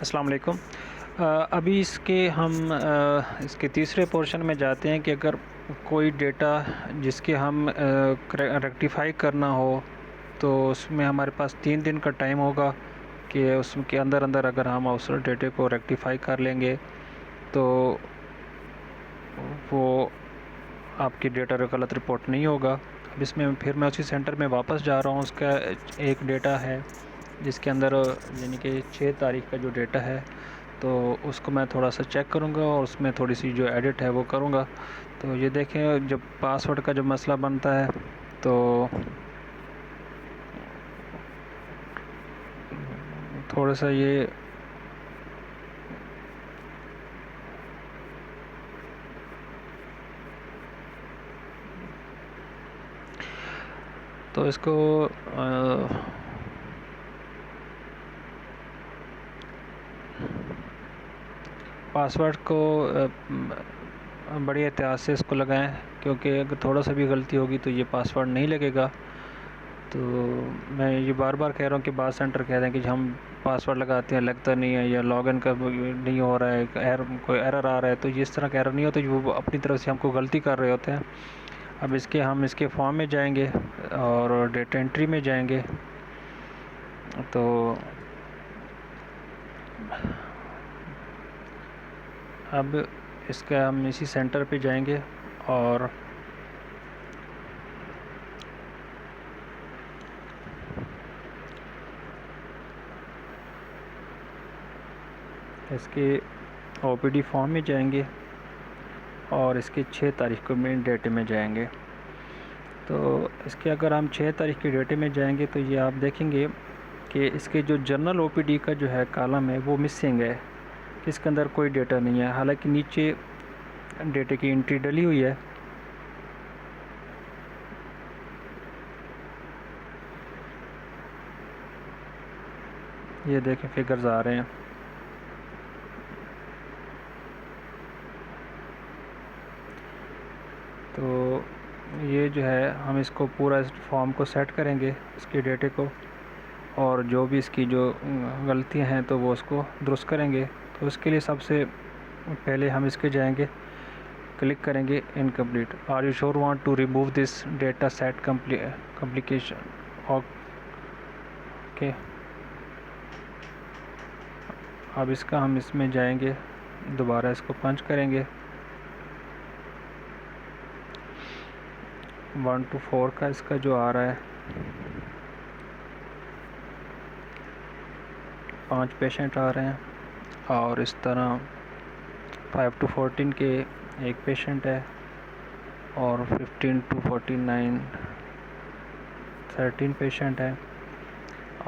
अस्सलाम वालेकुम। अभी इसके तीसरे पोर्शन में जाते हैं कि अगर कोई डेटा जिसके हम रेक्टिफाई करना हो तो उसमें हमारे पास 3 दिन का टाइम होगा कि उसके अंदर अंदर अगर हम उस डेटे को रेक्टिफाई कर लेंगे तो वो आपकी डेटा गलत रिपोर्ट नहीं होगा। अब इसमें फिर मैं उसी सेंटर में वापस जा रहा हूँ। उसका एक डेटा है जिसके अंदर यानी कि 6 तारीख का जो डेटा है तो उसको मैं थोड़ा सा चेक करूँगा और उसमें थोड़ी सी जो एडिट है वो करूँगा। तो ये देखें, जब पासवर्ड का जब मसला बनता है तो थोड़ा सा ये तो इसको पासवर्ड को बड़ी एहतियात से इसको लगाएं, क्योंकि अगर थोड़ा सा भी गलती होगी तो ये पासवर्ड नहीं लगेगा। तो मैं ये बार बार कह रहा हूँ कि बात सेंटर कह रहे हैं कि हम पासवर्ड लगाते हैं लगता नहीं है, या लॉगिन का नहीं हो रहा है, कोई एरर आ रहा है, तो ये इस तरह का एरर नहीं होता, वो अपनी तरफ से हमको गलती कर रहे होते हैं। अब हम इसके फॉर्म में जाएंगे और डेटा एंट्री में जाएंगे। तो अब इसका हम इसी सेंटर पे जाएंगे और इसके ओपीडी फॉर्म में जाएंगे और इसके 6 तारीख को मेन डेटे में जाएंगे। तो इसके अगर हम 6 तारीख के डेटे में जाएंगे तो ये आप देखेंगे कि इसके जो जनरल ओपीडी का जो है कॉलम है वो मिसिंग है, इसके अंदर कोई डेटा नहीं है। हालांकि नीचे डेटे की एंट्री डली हुई है। ये देखें, फिगर्स आ रहे हैं। तो ये जो है हम इसको पूरा इस फॉर्म को सेट करेंगे, इसके डेटे को, और जो भी इसकी जो गलतियां हैं तो वो उसको दुरुस्त करेंगे। तो उसके लिए सबसे पहले हम इसके जाएंगे, क्लिक करेंगे incomplete. Are you sure want to remove this data set complication. Okay, अब इसका हम इसमें जाएंगे, दोबारा इसको पंच करेंगे। 1 to 4 का इसका जो आ रहा है, 5 पेशेंट आ रहे हैं, और इस तरह 5 to 14 के एक पेशेंट है, और 15 to 49 13 पेशेंट है,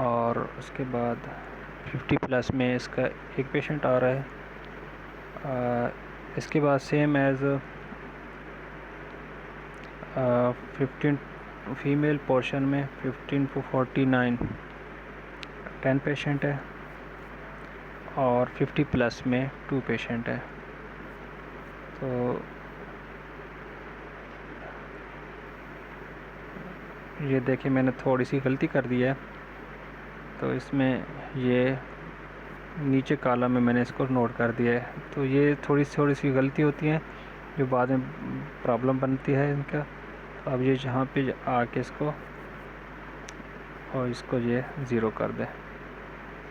और उसके बाद 50 प्लस में इसका एक पेशेंट आ रहा है। इसके बाद सेम एज़ 15 फीमेल पोर्शन में 15 to 49 10 पेशेंट है, और 50 प्लस में 2 पेशेंट है। तो ये देखिए, मैंने थोड़ी सी गलती कर दी है, तो इसमें ये नीचे कॉलम में मैंने इसको नोट कर दिया है। तो ये थोड़ी सी गलती होती है जो बाद में प्रॉब्लम बनती है इनका। अब ये जहाँ पे आके इसको और इसको ये ज़ीरो कर दें,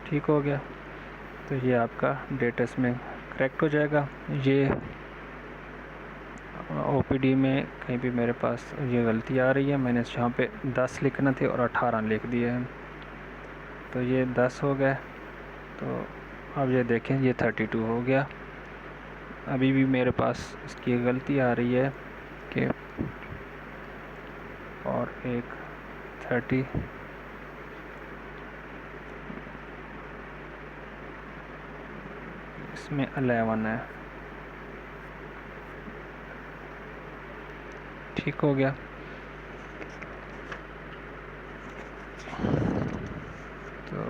ठीक हो गया। तो ये आपका डेटा इसमें करेक्ट हो जाएगा। ये ओपीडी में कहीं भी मेरे पास ये गलती आ रही है, मैंने यहाँ पे 10 लिखना थे और 18 लिख दिए हैं, तो ये 10 हो गया। तो अब ये देखें, ये 32 हो गया। अभी भी मेरे पास इसकी गलती आ रही है कि और एक 30 इसमें 11 है, ठीक हो गया। तो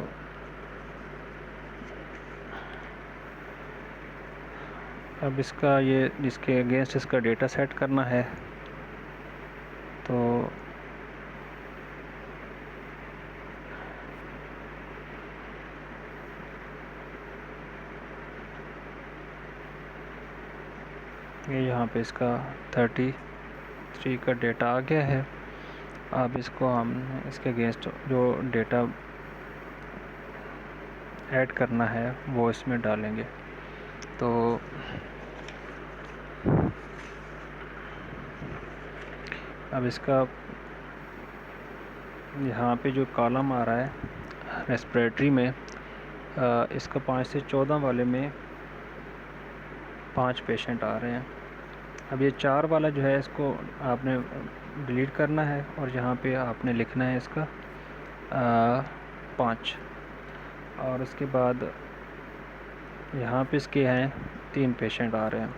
अब इसका ये जिसके अगेंस्ट इसका डेटा सेट करना है, तो ये यहाँ पे इसका 33 का डेटा आ गया है। अब इसको हम इसके अगेंस्ट जो डेटा ऐड करना है वो इसमें डालेंगे। तो अब इसका यहाँ पे जो कॉलम आ रहा है रेस्पिरेटरी में, इसका 5 से 14 वाले में 5 पेशेंट आ रहे हैं। अब ये 4 वाला जो है इसको आपने डिलीट करना है और यहाँ पे आपने लिखना है इसका 5। और उसके बाद यहाँ पे इसके हैं 3 पेशेंट आ रहे हैं।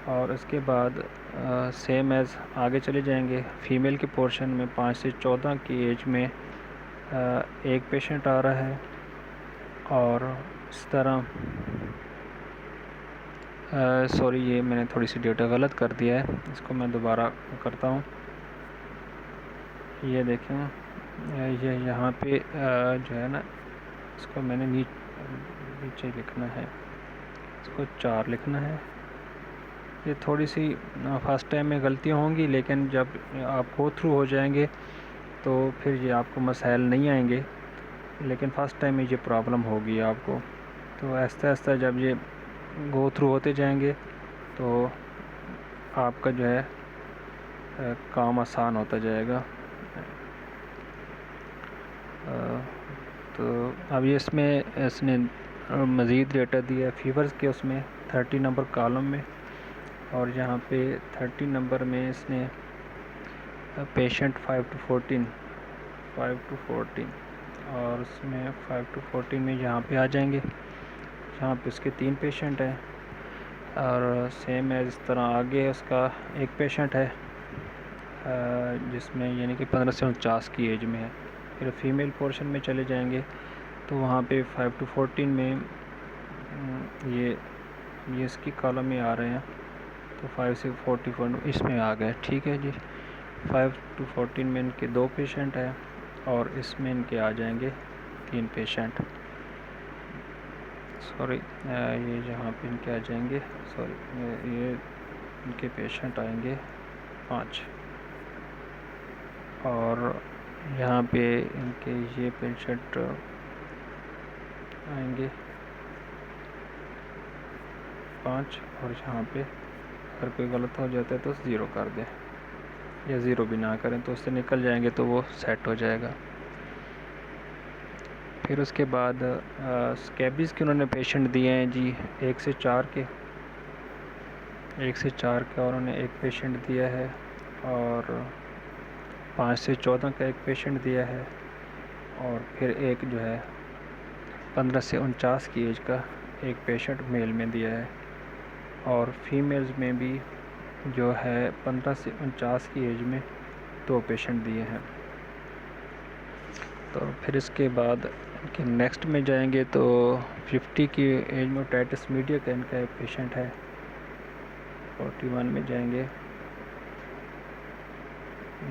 और उसके बाद सेम एज़ आगे चले जाएंगे। फ़ीमेल के पोर्शन में 5 से 14 की एज में एक पेशेंट आ रहा है। और इस तरह सॉरी, ये मैंने थोड़ी सी डेटा गलत कर दिया है, इसको मैं दोबारा करता हूँ। ये देखें, ये यहाँ पे जो है ना, इसको मैंने नीचे लिखना है, इसको 4 लिखना है। ये थोड़ी सी फर्स्ट टाइम में गलतियाँ होंगी, लेकिन जब आप गो थ्रू हो जाएंगे तो फिर ये आपको मसाइल नहीं आएंगे, लेकिन फ़र्स्ट टाइम में ये प्रॉब्लम होगी आपको। तो आहिस्ता आहिस्ता जब ये गो थ्रू होते जाएंगे तो आपका जो है काम आसान होता जाएगा। तो अब ये इसने मज़ीद डेटा दिया फीवर्स के उसमें 30 नंबर कॉलम में, और यहाँ पे 30 नंबर में इसने पेशेंट 5 to 14 और उसमें 5 to 14 में यहाँ पे आ जाएंगे। यहाँ पे उसके 3 पेशेंट हैं और सेम है इस तरह आगे उसका एक पेशेंट है जिसमें यानी कि 15 से 49 की एज में है। फिर फीमेल पोर्शन में चले जाएंगे तो वहाँ पे 5 to 14 में ये इसकी कॉलम में आ रहे हैं, तो 5 से 44 इसमें आ गए। ठीक है जी, 5 to 14 में इनके 2 पेशेंट हैं और इसमें इनके आ जाएंगे 3 पेशेंट। सॉरी, ये जहाँ पे इनके आ जाएंगे, सॉरी, ये इनके पेशेंट आएंगे 5 और यहाँ पे इनके ये पेशेंट आएंगे 5 और यहाँ पे अगर कोई गलत हो जाता है तो 0 कर दें, या 0 भी ना करें तो उससे निकल जाएंगे तो वो सेट हो जाएगा। फिर उसके बाद स्कैबीज़ के उन्होंने पेशेंट दिए हैं जी 1 से 4 के और उन्होंने एक पेशेंट दिया है, और 5 से 14 का एक पेशेंट दिया है, और फिर एक जो है 15 से 49 की एज का एक पेशेंट मेल में दिया है, और फीमेल्स में भी जो है 15 से 49 की एज में 2 पेशेंट दिए हैं। तो फिर इसके बाद कि नेक्स्ट में जाएंगे तो 50 की एज में ओटाइटिस मीडिया का इनका एक पेशेंट है। 41 में जाएंगे,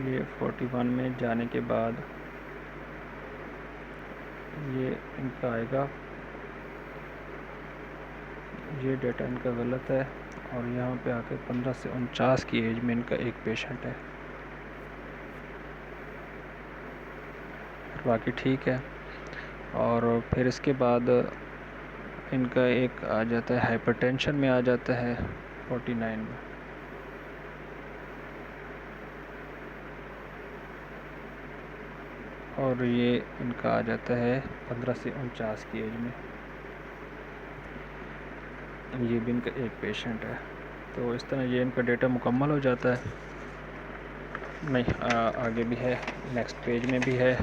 ये 41 में जाने के बाद ये इनका आएगा, ये डेटा इनका गलत है, और यहाँ पे आके 15 से 49 की एज में इनका एक पेशेंट है, बाकी ठीक है। और फिर इसके बाद इनका एक आ जाता है हाइपरटेंशन में आ जाता है 49 में, और ये इनका आ जाता है 15 से 49 की एज में, ये भी इनका एक पेशेंट है। तो इस तरह ये इनका डेटा मुकम्मल हो जाता है। नहीं, आगे भी है, नेक्स्ट पेज में भी है।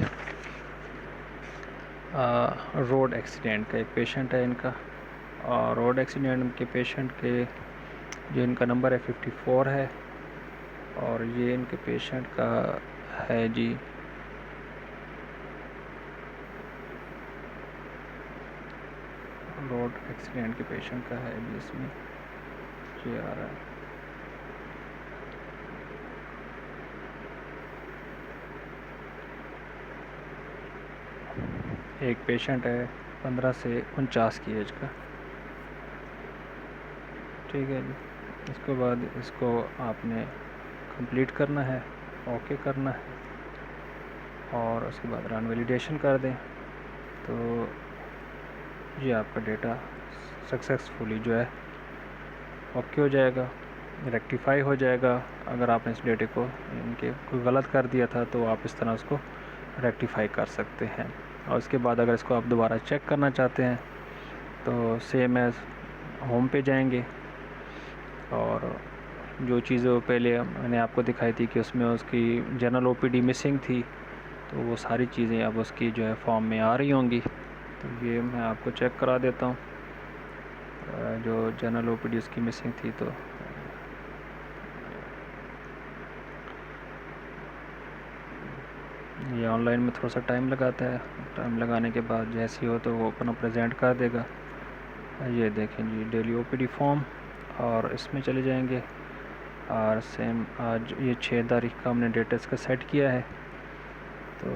रोड एक्सीडेंट का एक पेशेंट है इनका, और रोड एक्सीडेंट के पेशेंट के जो इनका नंबर है 54 है, और ये इनके पेशेंट का है जी रोड एक्सीडेंट के पेशेंट का है जी, इसमें ये आ रहा है। एक पेशेंट है 15 से 49 की एज का। ठीक है जी। इसके बाद इसको आपने कंप्लीट करना है, ओके करना है और उसके बाद रन वैलिडेशन कर दें। तो ये आपका डेटा सक्सेसफुली जो है ओके हो जाएगा, रेक्टिफाई हो जाएगा। अगर आपने इस डेटे को इनके कोई गलत कर दिया था तो आप इस तरह उसको रेक्टिफाई कर सकते हैं। और उसके बाद अगर इसको आप दोबारा चेक करना चाहते हैं तो सेम एज़ होम पे जाएंगे और जो चीज़ें पहले मैंने आपको दिखाई थी कि उसमें उसकी जनरल ओपीडी मिसिंग थी, तो वो सारी चीज़ें अब उसकी जो है फॉर्म में आ रही होंगी। तो ये मैं आपको चेक करा देता हूँ जो जनरल ओपीडी उसकी मिसिंग थी। तो ये ऑनलाइन में थोड़ा सा टाइम लगाता है, टाइम लगाने के बाद जैसी हो तो वो अपना प्रेजेंट कर देगा। ये देखें जी डेली ओपीडी फॉर्म, और इसमें चले जाएंगे और सेम आज ये 6 तारीख का हमने डेटा इसका सेट किया है। तो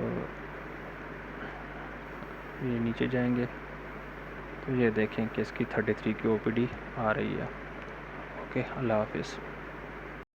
ये नीचे जाएंगे तो ये देखें कि इसकी 33 की ओपीडी आ रही है। ओके, अल्लाह हाफिज़।